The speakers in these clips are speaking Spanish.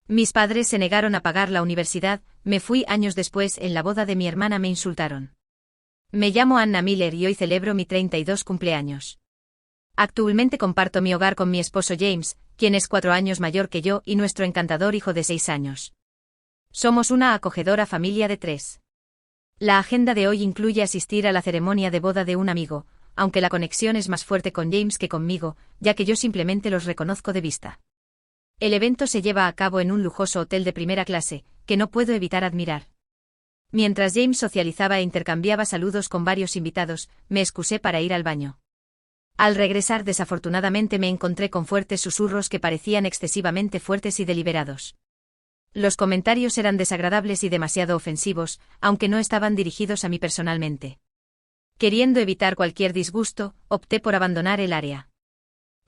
Mis padres se negaron a pagar la universidad, me fui años después, en la boda de mi hermana me insultaron. Me llamo Anna Miller y hoy celebro mi 32 cumpleaños. Actualmente comparto mi hogar con mi esposo James, quien es 4 años mayor que yo, y nuestro encantador hijo de 6 años. Somos una acogedora familia de 3. La agenda de hoy incluye asistir a la ceremonia de boda de un amigo, aunque la conexión es más fuerte con James que conmigo, ya que yo simplemente los reconozco de vista. El evento se lleva a cabo en un lujoso hotel de primera clase, que no puedo evitar admirar. Mientras James socializaba e intercambiaba saludos con varios invitados, me excusé para ir al baño. Al regresar, desafortunadamente me encontré con fuertes susurros que parecían excesivamente fuertes y deliberados. Los comentarios eran desagradables y demasiado ofensivos, aunque no estaban dirigidos a mí personalmente. Queriendo evitar cualquier disgusto, opté por abandonar el área.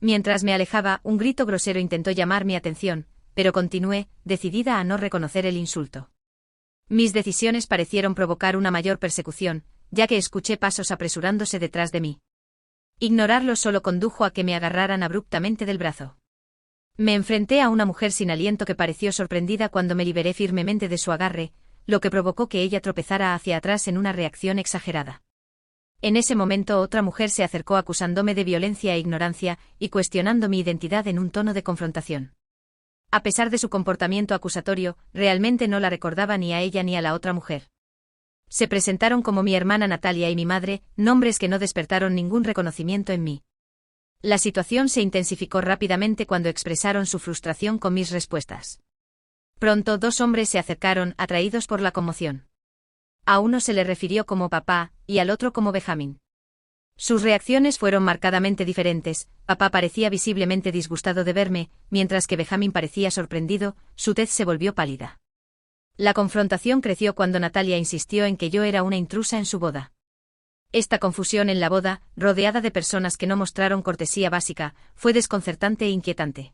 Mientras me alejaba, un grito grosero intentó llamar mi atención, pero continué, decidida a no reconocer el insulto. Mis decisiones parecieron provocar una mayor persecución, ya que escuché pasos apresurándose detrás de mí. Ignorarlos solo condujo a que me agarraran abruptamente del brazo. Me enfrenté a una mujer sin aliento que pareció sorprendida cuando me liberé firmemente de su agarre, lo que provocó que ella tropezara hacia atrás en una reacción exagerada. En ese momento otra mujer se acercó acusándome de violencia e ignorancia y cuestionando mi identidad en un tono de confrontación. A pesar de su comportamiento acusatorio, realmente no la recordaba ni a ella ni a la otra mujer. Se presentaron como mi hermana Natalia y mi madre, nombres que no despertaron ningún reconocimiento en mí. La situación se intensificó rápidamente cuando expresaron su frustración con mis respuestas. Pronto 2 hombres se acercaron, atraídos por la conmoción. A uno se le refirió como papá, y al otro como Benjamin. Sus reacciones fueron marcadamente diferentes. Papá parecía visiblemente disgustado de verme, mientras que Benjamin parecía sorprendido, su tez se volvió pálida. La confrontación creció cuando Natalia insistió en que yo era una intrusa en su boda. Esta confusión en la boda, rodeada de personas que no mostraron cortesía básica, fue desconcertante e inquietante.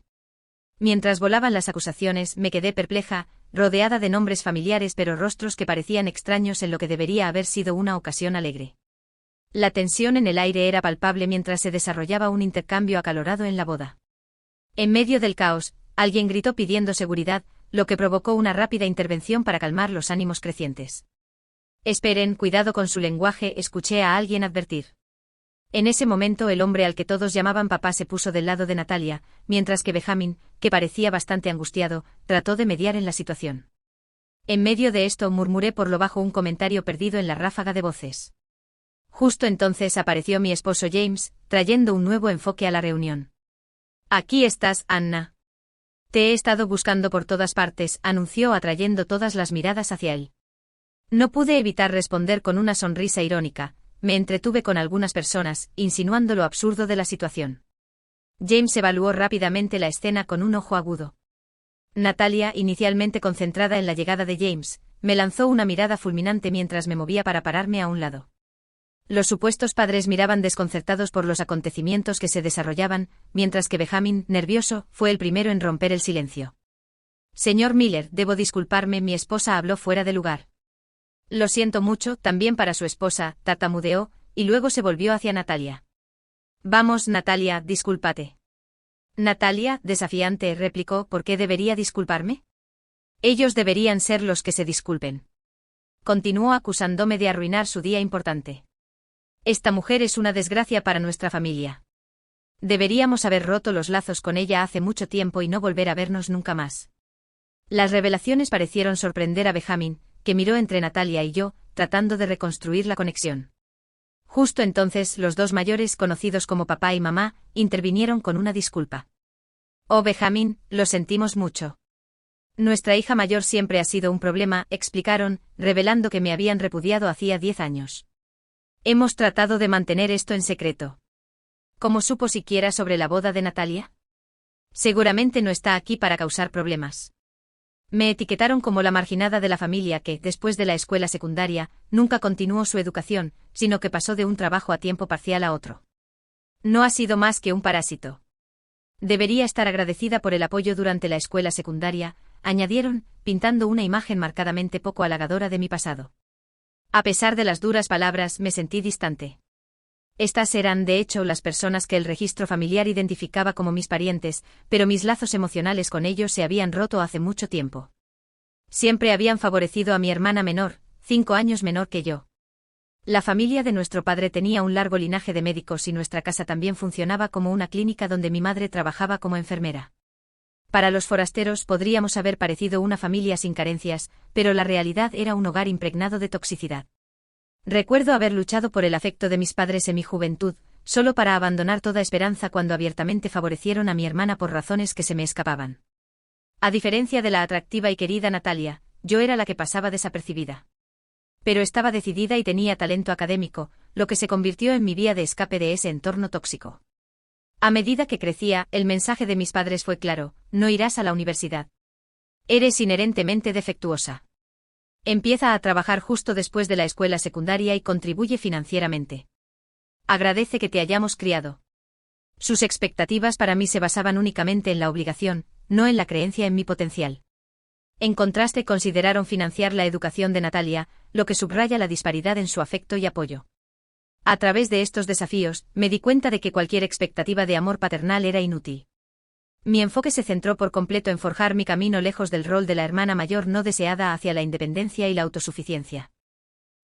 Mientras volaban las acusaciones, me quedé perpleja, rodeada de nombres familiares pero rostros que parecían extraños en lo que debería haber sido una ocasión alegre. La tensión en el aire era palpable mientras se desarrollaba un intercambio acalorado en la boda. En medio del caos, alguien gritó pidiendo seguridad, lo que provocó una rápida intervención para calmar los ánimos crecientes. «Esperen, cuidado con su lenguaje», escuché a alguien advertir. En ese momento el hombre al que todos llamaban papá se puso del lado de Natalia, mientras que Benjamin, que parecía bastante angustiado, trató de mediar en la situación. En medio de esto murmuré por lo bajo un comentario perdido en la ráfaga de voces. Justo entonces apareció mi esposo James, trayendo un nuevo enfoque a la reunión. «Aquí estás, Anna. Te he estado buscando por todas partes», anunció atrayendo todas las miradas hacia él. No pude evitar responder con una sonrisa irónica. Me entretuve con algunas personas, insinuando lo absurdo de la situación. James evaluó rápidamente la escena con un ojo agudo. Natalia, inicialmente concentrada en la llegada de James, me lanzó una mirada fulminante mientras me movía para pararme a un lado. Los supuestos padres miraban desconcertados por los acontecimientos que se desarrollaban, mientras que Benjamin, nervioso, fue el primero en romper el silencio. «Señor Miller, debo disculparme», mi esposa habló fuera de lugar. «Lo siento mucho», también para su esposa, tartamudeó, y luego se volvió hacia Natalia. «Vamos, Natalia, discúlpate». «Natalia», desafiante, replicó, «¿por qué debería disculparme? Ellos deberían ser los que se disculpen». Continuó acusándome de arruinar su día importante. «Esta mujer es una desgracia para nuestra familia. Deberíamos haber roto los lazos con ella hace mucho tiempo y no volver a vernos nunca más». Las revelaciones parecieron sorprender a Benjamin, que miró entre Natalia y yo, tratando de reconstruir la conexión. Justo entonces los 2 mayores, conocidos como papá y mamá, intervinieron con una disculpa. «Oh, Benjamin, lo sentimos mucho. Nuestra hija mayor siempre ha sido un problema», explicaron, revelando que me habían repudiado hacía 10 años. «Hemos tratado de mantener esto en secreto». «¿Cómo supo siquiera sobre la boda de Natalia? Seguramente no está aquí para causar problemas». Me etiquetaron como la marginada de la familia que, después de la escuela secundaria, nunca continuó su educación, sino que pasó de un trabajo a tiempo parcial a otro. No ha sido más que un parásito. Debería estar agradecida por el apoyo durante la escuela secundaria, añadieron, pintando una imagen marcadamente poco halagadora de mi pasado. A pesar de las duras palabras, me sentí distante. Estas eran, de hecho, las personas que el registro familiar identificaba como mis parientes, pero mis lazos emocionales con ellos se habían roto hace mucho tiempo. Siempre habían favorecido a mi hermana menor, 5 años menor que yo. La familia de nuestro padre tenía un largo linaje de médicos y nuestra casa también funcionaba como una clínica donde mi madre trabajaba como enfermera. Para los forasteros podríamos haber parecido una familia sin carencias, pero la realidad era un hogar impregnado de toxicidad. Recuerdo haber luchado por el afecto de mis padres en mi juventud, solo para abandonar toda esperanza cuando abiertamente favorecieron a mi hermana por razones que se me escapaban. A diferencia de la atractiva y querida Natalia, yo era la que pasaba desapercibida. Pero estaba decidida y tenía talento académico, lo que se convirtió en mi vía de escape de ese entorno tóxico. A medida que crecía, el mensaje de mis padres fue claro: no irás a la universidad. Eres inherentemente defectuosa. Empieza a trabajar justo después de la escuela secundaria y contribuye financieramente. Agradece que te hayamos criado. Sus expectativas para mí se basaban únicamente en la obligación, no en la creencia en mi potencial. En contraste, consideraron financiar la educación de Natalia, lo que subraya la disparidad en su afecto y apoyo. A través de estos desafíos, me di cuenta de que cualquier expectativa de amor paternal era inútil. Mi enfoque se centró por completo en forjar mi camino lejos del rol de la hermana mayor no deseada hacia la independencia y la autosuficiencia.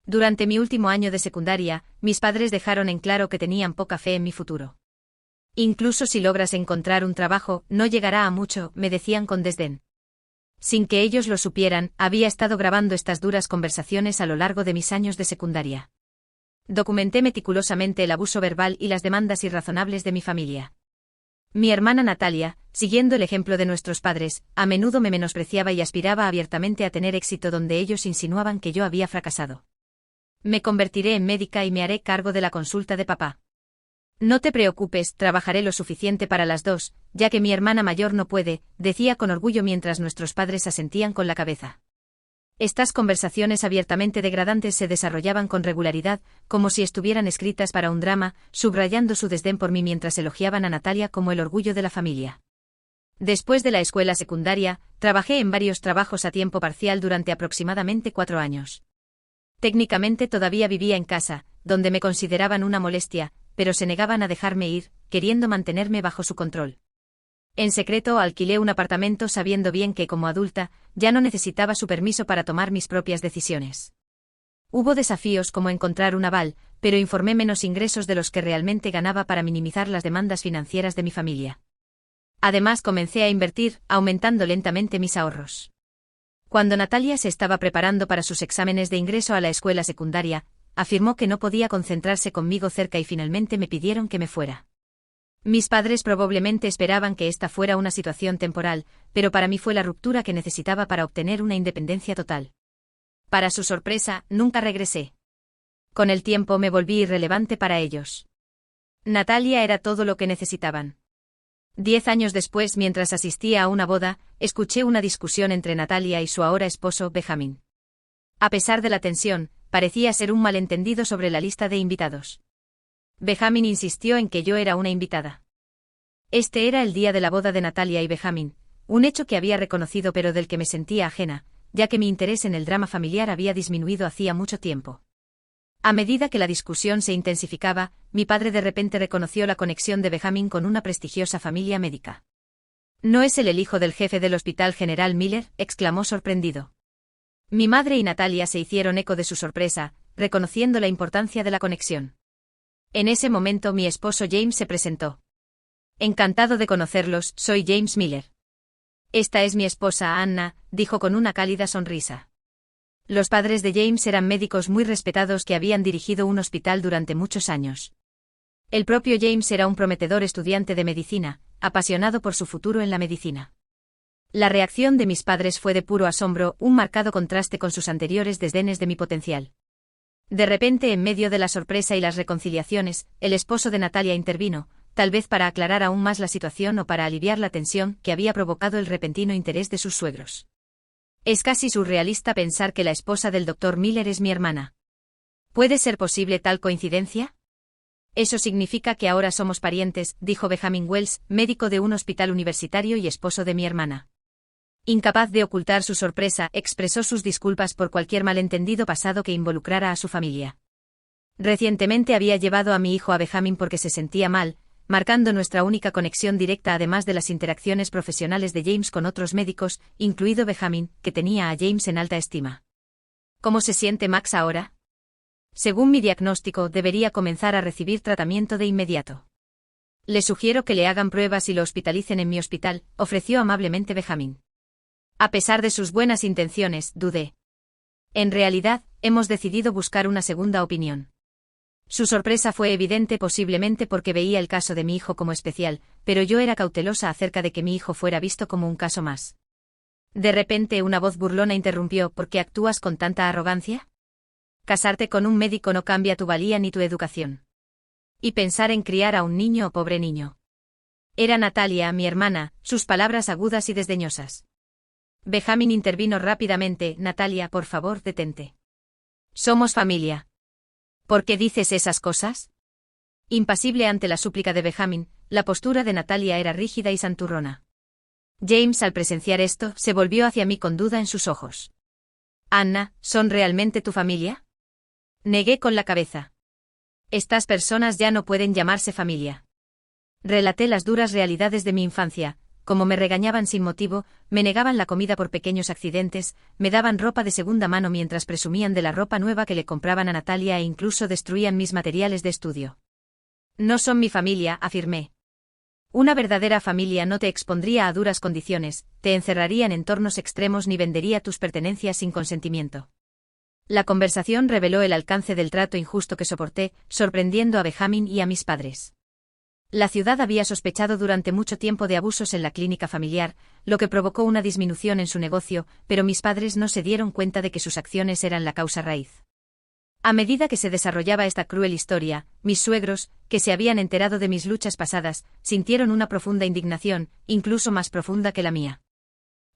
Durante mi último año de secundaria, mis padres dejaron en claro que tenían poca fe en mi futuro. Incluso si logras encontrar un trabajo, no llegará a mucho, me decían con desdén. Sin que ellos lo supieran, había estado grabando estas duras conversaciones a lo largo de mis años de secundaria. Documenté meticulosamente el abuso verbal y las demandas irrazonables de mi familia. Mi hermana Natalia, siguiendo el ejemplo de nuestros padres, a menudo me menospreciaba y aspiraba abiertamente a tener éxito donde ellos insinuaban que yo había fracasado. Me convertiré en médica y me haré cargo de la consulta de papá. No te preocupes, trabajaré lo suficiente para las dos, ya que mi hermana mayor no puede, decía con orgullo mientras nuestros padres asentían con la cabeza. Estas conversaciones abiertamente degradantes se desarrollaban con regularidad, como si estuvieran escritas para un drama, subrayando su desdén por mí mientras elogiaban a Natalia como el orgullo de la familia. Después de la escuela secundaria, trabajé en varios trabajos a tiempo parcial durante aproximadamente 4 años. Técnicamente todavía vivía en casa, donde me consideraban una molestia, pero se negaban a dejarme ir, queriendo mantenerme bajo su control. En secreto alquilé un apartamento sabiendo bien que, como adulta, ya no necesitaba su permiso para tomar mis propias decisiones. Hubo desafíos como encontrar un aval, pero informé menos ingresos de los que realmente ganaba para minimizar las demandas financieras de mi familia. Además comencé a invertir, aumentando lentamente mis ahorros. Cuando Natalia se estaba preparando para sus exámenes de ingreso a la escuela secundaria, afirmó que no podía concentrarse conmigo cerca y finalmente me pidieron que me fuera. Mis padres probablemente esperaban que esta fuera una situación temporal, pero para mí fue la ruptura que necesitaba para obtener una independencia total. Para su sorpresa, nunca regresé. Con el tiempo me volví irrelevante para ellos. Natalia era todo lo que necesitaban. 10 años después, mientras asistía a una boda, escuché una discusión entre Natalia y su ahora esposo, Benjamin. A pesar de la tensión, parecía ser un malentendido sobre la lista de invitados. Benjamin insistió en que yo era una invitada. Este era el día de la boda de Natalia y Benjamin, un hecho que había reconocido pero del que me sentía ajena, ya que mi interés en el drama familiar había disminuido hacía mucho tiempo. A medida que la discusión se intensificaba, mi padre de repente reconoció la conexión de Benjamin con una prestigiosa familia médica. ¿No es él el hijo del jefe del Hospital General Miller?, exclamó sorprendido. Mi madre y Natalia se hicieron eco de su sorpresa, reconociendo la importancia de la conexión. En ese momento mi esposo James se presentó. Encantado de conocerlos, soy James Miller. Esta es mi esposa Anna, dijo con una cálida sonrisa. Los padres de James eran médicos muy respetados que habían dirigido un hospital durante muchos años. El propio James era un prometedor estudiante de medicina, apasionado por su futuro en la medicina. La reacción de mis padres fue de puro asombro, un marcado contraste con sus anteriores desdenes de mi potencial. De repente, en medio de la sorpresa y las reconciliaciones, el esposo de Natalia intervino, tal vez para aclarar aún más la situación o para aliviar la tensión que había provocado el repentino interés de sus suegros. Es casi surrealista pensar que la esposa del Dr. Miller es mi hermana. ¿Puede ser posible tal coincidencia? Eso significa que ahora somos parientes, dijo Benjamin Wells, médico de un hospital universitario y esposo de mi hermana. Incapaz de ocultar su sorpresa, expresó sus disculpas por cualquier malentendido pasado que involucrara a su familia. Recientemente había llevado a mi hijo a Benjamin porque se sentía mal, marcando nuestra única conexión directa además de las interacciones profesionales de James con otros médicos, incluido Benjamin, que tenía a James en alta estima. ¿Cómo se siente Max ahora? Según mi diagnóstico, debería comenzar a recibir tratamiento de inmediato. Le sugiero que le hagan pruebas y lo hospitalicen en mi hospital, ofreció amablemente Benjamin. A pesar de sus buenas intenciones, dudé. En realidad, hemos decidido buscar una segunda opinión. Su sorpresa fue evidente posiblemente porque veía el caso de mi hijo como especial, pero yo era cautelosa acerca de que mi hijo fuera visto como un caso más. De repente una voz burlona interrumpió: ¿por qué actúas con tanta arrogancia? Casarte con un médico no cambia tu valía ni tu educación. Y pensar en criar a un niño o pobre niño. Era Natalia, mi hermana, sus palabras agudas y desdeñosas. Benjamin intervino rápidamente: Natalia, por favor, detente. Somos familia. ¿Por qué dices esas cosas? Impasible ante la súplica de Benjamin, la postura de Natalia era rígida y santurrona. James, al presenciar esto, se volvió hacia mí con duda en sus ojos. Anna, ¿son realmente tu familia? Negué con la cabeza. Estas personas ya no pueden llamarse familia. Relaté las duras realidades de mi infancia, como me regañaban sin motivo, me negaban la comida por pequeños accidentes, me daban ropa de segunda mano mientras presumían de la ropa nueva que le compraban a Natalia e incluso destruían mis materiales de estudio. No son mi familia, afirmé. Una verdadera familia no te expondría a duras condiciones, te encerraría en entornos extremos ni vendería tus pertenencias sin consentimiento. La conversación reveló el alcance del trato injusto que soporté, sorprendiendo a Benjamin y a mis padres. La ciudad había sospechado durante mucho tiempo de abusos en la clínica familiar, lo que provocó una disminución en su negocio, pero mis padres no se dieron cuenta de que sus acciones eran la causa raíz. A medida que se desarrollaba esta cruel historia, mis suegros, que se habían enterado de mis luchas pasadas, sintieron una profunda indignación, incluso más profunda que la mía.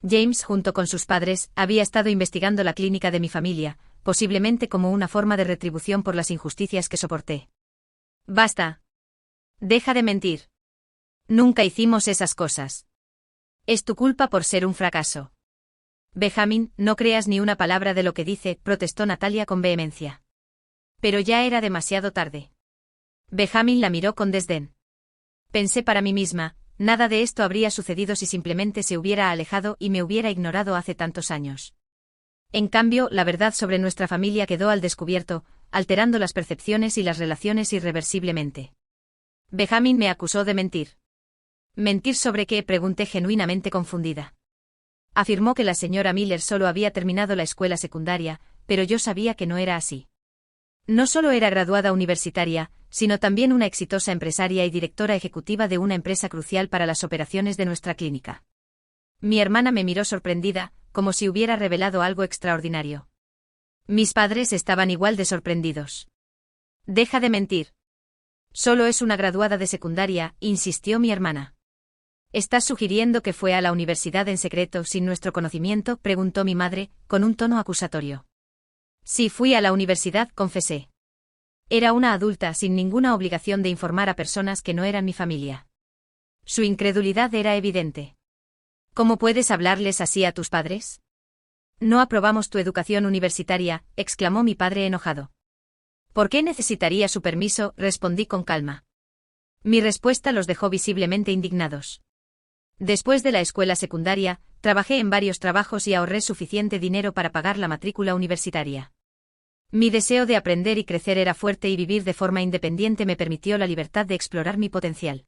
James, junto con sus padres, había estado investigando la clínica de mi familia, posiblemente como una forma de retribución por las injusticias que soporté. Basta. Deja de mentir. Nunca hicimos esas cosas. Es tu culpa por ser un fracaso. Benjamin, no creas ni una palabra de lo que dice, protestó Natalia con vehemencia. Pero ya era demasiado tarde. Benjamin la miró con desdén. Pensé para mí misma, nada de esto habría sucedido si simplemente se hubiera alejado y me hubiera ignorado hace tantos años. En cambio, la verdad sobre nuestra familia quedó al descubierto, alterando las percepciones y las relaciones irreversiblemente. Benjamin me acusó de mentir. ¿Mentir sobre qué?, pregunté genuinamente confundida. Afirmó que la señora Miller solo había terminado la escuela secundaria, pero yo sabía que no era así. No solo era graduada universitaria, sino también una exitosa empresaria y directora ejecutiva de una empresa crucial para las operaciones de nuestra clínica. Mi hermana me miró sorprendida, como si hubiera revelado algo extraordinario. Mis padres estaban igual de sorprendidos. Deja de mentir. Solo es una graduada de secundaria, insistió mi hermana. ¿Estás sugiriendo que fue a la universidad en secreto sin nuestro conocimiento?, preguntó mi madre, con un tono acusatorio. Sí, fui a la universidad, confesé. Era una adulta sin ninguna obligación de informar a personas que no eran mi familia. Su incredulidad era evidente. ¿Cómo puedes hablarles así a tus padres? No aprobamos tu educación universitaria, exclamó mi padre enojado. ¿Por qué necesitaría su permiso?, respondí con calma. Mi respuesta los dejó visiblemente indignados. Después de la escuela secundaria, trabajé en varios trabajos y ahorré suficiente dinero para pagar la matrícula universitaria. Mi deseo de aprender y crecer era fuerte y vivir de forma independiente me permitió la libertad de explorar mi potencial.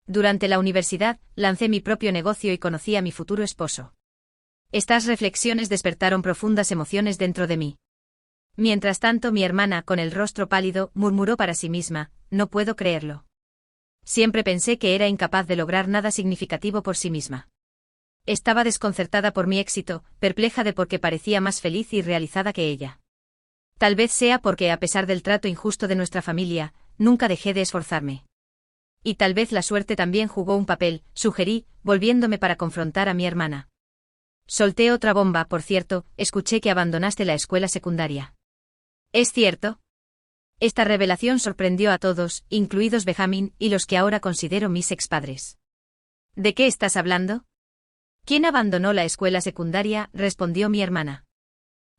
Durante la universidad, lancé mi propio negocio y conocí a mi futuro esposo. Estas reflexiones despertaron profundas emociones dentro de mí. Mientras tanto, mi hermana, con el rostro pálido, murmuró para sí misma: no puedo creerlo. Siempre pensé que era incapaz de lograr nada significativo por sí misma. Estaba desconcertada por mi éxito, perpleja de por qué parecía más feliz y realizada que ella. Tal vez sea porque, a pesar del trato injusto de nuestra familia, nunca dejé de esforzarme. Y tal vez la suerte también jugó un papel, sugerí, volviéndome para confrontar a mi hermana. Solté otra bomba, por cierto, escuché que abandonaste la escuela secundaria. ¿Es cierto? Esta revelación sorprendió a todos, incluidos Benjamin y los que ahora considero mis expadres. ¿De qué estás hablando? ¿Quién abandonó la escuela secundaria?, respondió mi hermana.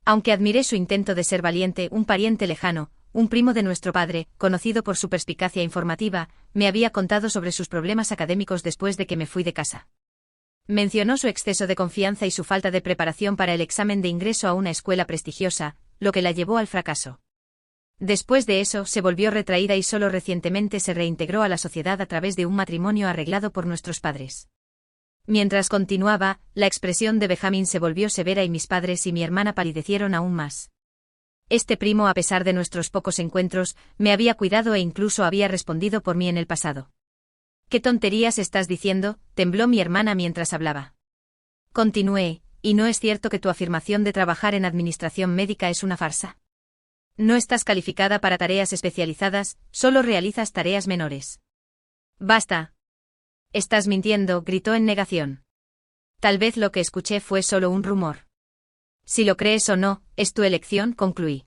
Aunque admiré su intento de ser valiente, un pariente lejano, un primo de nuestro padre, conocido por su perspicacia informativa, me había contado sobre sus problemas académicos después de que me fui de casa. Mencionó su exceso de confianza y su falta de preparación para el examen de ingreso a una escuela prestigiosa, lo que la llevó al fracaso. Después de eso, se volvió retraída y solo recientemente se reintegró a la sociedad a través de un matrimonio arreglado por nuestros padres. Mientras continuaba, la expresión de Benjamin se volvió severa y mis padres y mi hermana palidecieron aún más. Este primo, a pesar de nuestros pocos encuentros, me había cuidado e incluso había respondido por mí en el pasado. «¿Qué tonterías estás diciendo?», tembló mi hermana mientras hablaba. Continué, «¿Y no es cierto que tu afirmación de trabajar en administración médica es una farsa? No estás calificada para tareas especializadas, solo realizas tareas menores». «Basta. Estás mintiendo», gritó en negación. «Tal vez lo que escuché fue solo un rumor. Si lo crees o no, es tu elección», concluí.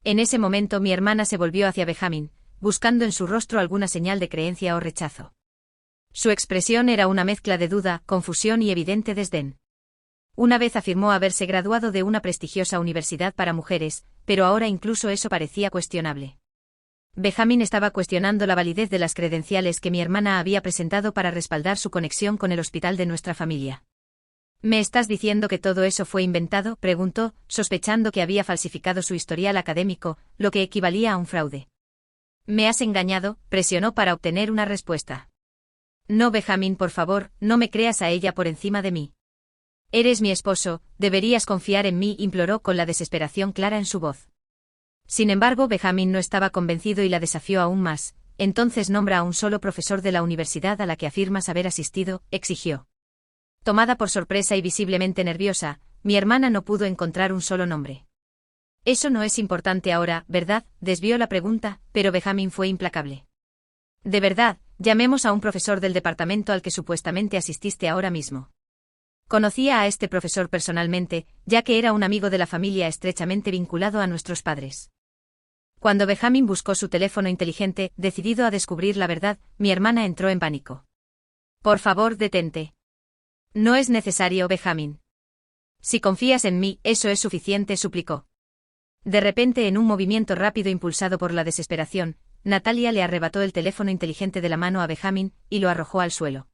En ese momento mi hermana se volvió hacia Benjamin, buscando en su rostro alguna señal de creencia o rechazo. Su expresión era una mezcla de duda, confusión y evidente desdén. Una vez afirmó haberse graduado de una prestigiosa universidad para mujeres, pero ahora incluso eso parecía cuestionable. Benjamin estaba cuestionando la validez de las credenciales que mi hermana había presentado para respaldar su conexión con el hospital de nuestra familia. «¿Me estás diciendo que todo eso fue inventado?», preguntó, sospechando que había falsificado su historial académico, lo que equivalía a un fraude. «¿Me has engañado?», presionó para obtener una respuesta. «No, Benjamin, por favor, no me creas a ella por encima de mí. Eres mi esposo, deberías confiar en mí», imploró con la desesperación clara en su voz. Sin embargo, Benjamin no estaba convencido y la desafió aún más. «Entonces nombra a un solo profesor de la universidad a la que afirmas haber asistido», exigió. Tomada por sorpresa y visiblemente nerviosa, mi hermana no pudo encontrar un solo nombre. «Eso no es importante ahora, ¿verdad?», desvió la pregunta, pero Benjamin fue implacable. «De verdad, llamemos a un profesor del departamento al que supuestamente asististe ahora mismo». Conocía a este profesor personalmente, ya que era un amigo de la familia estrechamente vinculado a nuestros padres. Cuando Benjamin buscó su teléfono inteligente, decidido a descubrir la verdad, mi hermana entró en pánico. «Por favor, detente. No es necesario, Benjamin. Si confías en mí, eso es suficiente», suplicó. De repente, en un movimiento rápido impulsado por la desesperación, Natalia le arrebató el teléfono inteligente de la mano a Benjamin y lo arrojó al suelo.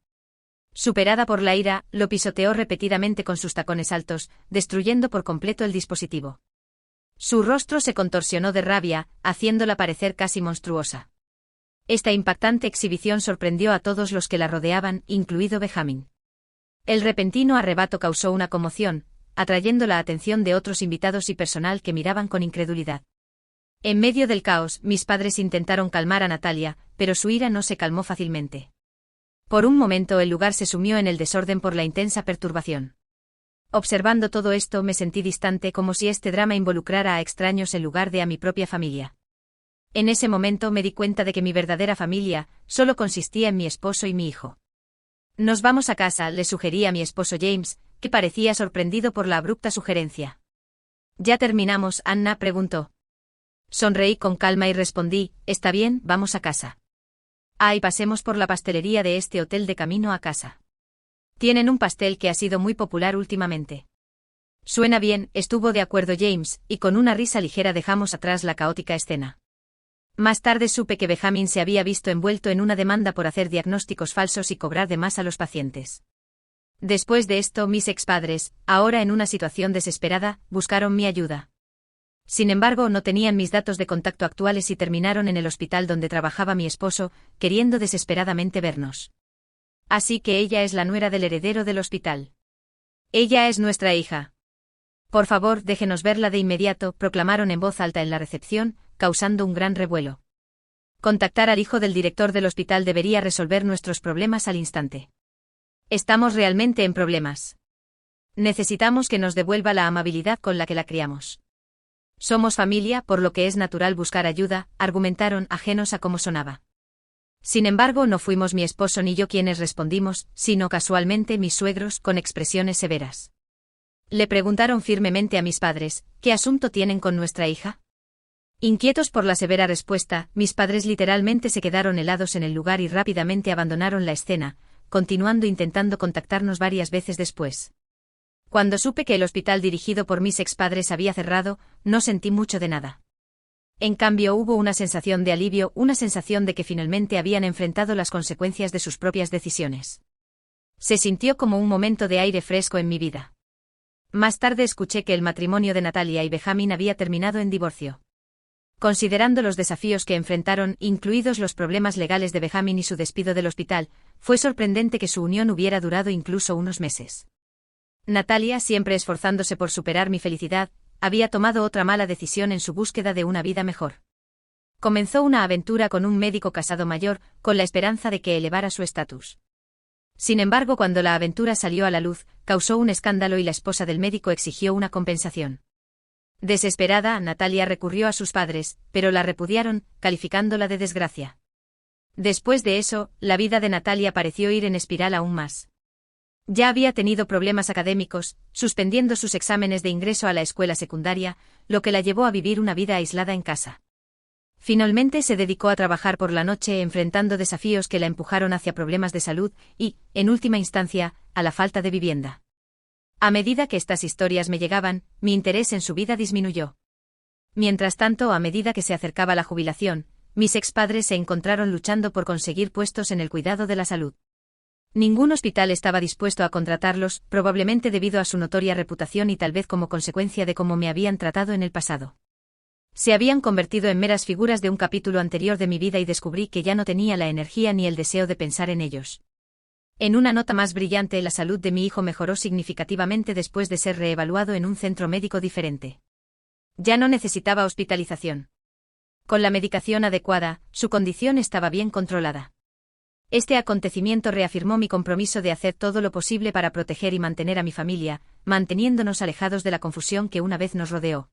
Superada por la ira, lo pisoteó repetidamente con sus tacones altos, destruyendo por completo el dispositivo. Su rostro se contorsionó de rabia, haciéndola parecer casi monstruosa. Esta impactante exhibición sorprendió a todos los que la rodeaban, incluido Benjamin. El repentino arrebato causó una conmoción, atrayendo la atención de otros invitados y personal que miraban con incredulidad. En medio del caos, mis padres intentaron calmar a Natalia, pero su ira no se calmó fácilmente. Por un momento el lugar se sumió en el desorden por la intensa perturbación. Observando todo esto me sentí distante, como si este drama involucrara a extraños en lugar de a mi propia familia. En ese momento me di cuenta de que mi verdadera familia solo consistía en mi esposo y mi hijo. «Nos vamos a casa», le sugerí a mi esposo James, que parecía sorprendido por la abrupta sugerencia. «¿Ya terminamos?», Anna preguntó. Sonreí con calma y respondí: «Está bien, vamos a casa». «Y pasemos por la pastelería de este hotel de camino a casa. Tienen un pastel que ha sido muy popular últimamente». «Suena bien», estuvo de acuerdo James, y con una risa ligera dejamos atrás la caótica escena. Más tarde supe que Benjamin se había visto envuelto en una demanda por hacer diagnósticos falsos y cobrar de más a los pacientes. Después de esto, mis expadres, ahora en una situación desesperada, buscaron mi ayuda. Sin embargo, no tenían mis datos de contacto actuales y terminaron en el hospital donde trabajaba mi esposo, queriendo desesperadamente vernos. «Así que ella es la nuera del heredero del hospital. Ella es nuestra hija. Por favor, déjenos verla de inmediato», proclamaron en voz alta en la recepción, causando un gran revuelo. «Contactar al hijo del director del hospital debería resolver nuestros problemas al instante. Estamos realmente en problemas. Necesitamos que nos devuelva la amabilidad con la que la criamos. Somos familia, por lo que es natural buscar ayuda», argumentaron, ajenos a cómo sonaba. Sin embargo, no fuimos mi esposo ni yo quienes respondimos, sino casualmente mis suegros, con expresiones severas. Le preguntaron firmemente a mis padres: «¿Qué asunto tienen con nuestra hija?». Inquietos por la severa respuesta, mis padres literalmente se quedaron helados en el lugar y rápidamente abandonaron la escena, continuando intentando contactarnos varias veces después. Cuando supe que el hospital dirigido por mis expadres había cerrado, no sentí mucho de nada. En cambio hubo una sensación de alivio, una sensación de que finalmente habían enfrentado las consecuencias de sus propias decisiones. Se sintió como un momento de aire fresco en mi vida. Más tarde escuché que el matrimonio de Natalia y Benjamin había terminado en divorcio. Considerando los desafíos que enfrentaron, incluidos los problemas legales de Benjamin y su despido del hospital, fue sorprendente que su unión hubiera durado incluso unos meses. Natalia, siempre esforzándose por superar mi felicidad, había tomado otra mala decisión en su búsqueda de una vida mejor. Comenzó una aventura con un médico casado mayor, con la esperanza de que elevara su estatus. Sin embargo, cuando la aventura salió a la luz, causó un escándalo y la esposa del médico exigió una compensación. Desesperada, Natalia recurrió a sus padres, pero la repudiaron, calificándola de desgracia. Después de eso, la vida de Natalia pareció ir en espiral aún más. Ya había tenido problemas académicos, suspendiendo sus exámenes de ingreso a la escuela secundaria, lo que la llevó a vivir una vida aislada en casa. Finalmente se dedicó a trabajar por la noche enfrentando desafíos que la empujaron hacia problemas de salud y, en última instancia, a la falta de vivienda. A medida que estas historias me llegaban, mi interés en su vida disminuyó. Mientras tanto, a medida que se acercaba la jubilación, mis expadres se encontraron luchando por conseguir puestos en el cuidado de la salud. Ningún hospital estaba dispuesto a contratarlos, probablemente debido a su notoria reputación y tal vez como consecuencia de cómo me habían tratado en el pasado. Se habían convertido en meras figuras de un capítulo anterior de mi vida y descubrí que ya no tenía la energía ni el deseo de pensar en ellos. En una nota más brillante, la salud de mi hijo mejoró significativamente después de ser reevaluado en un centro médico diferente. Ya no necesitaba hospitalización. Con la medicación adecuada, su condición estaba bien controlada. Este acontecimiento reafirmó mi compromiso de hacer todo lo posible para proteger y mantener a mi familia, manteniéndonos alejados de la confusión que una vez nos rodeó.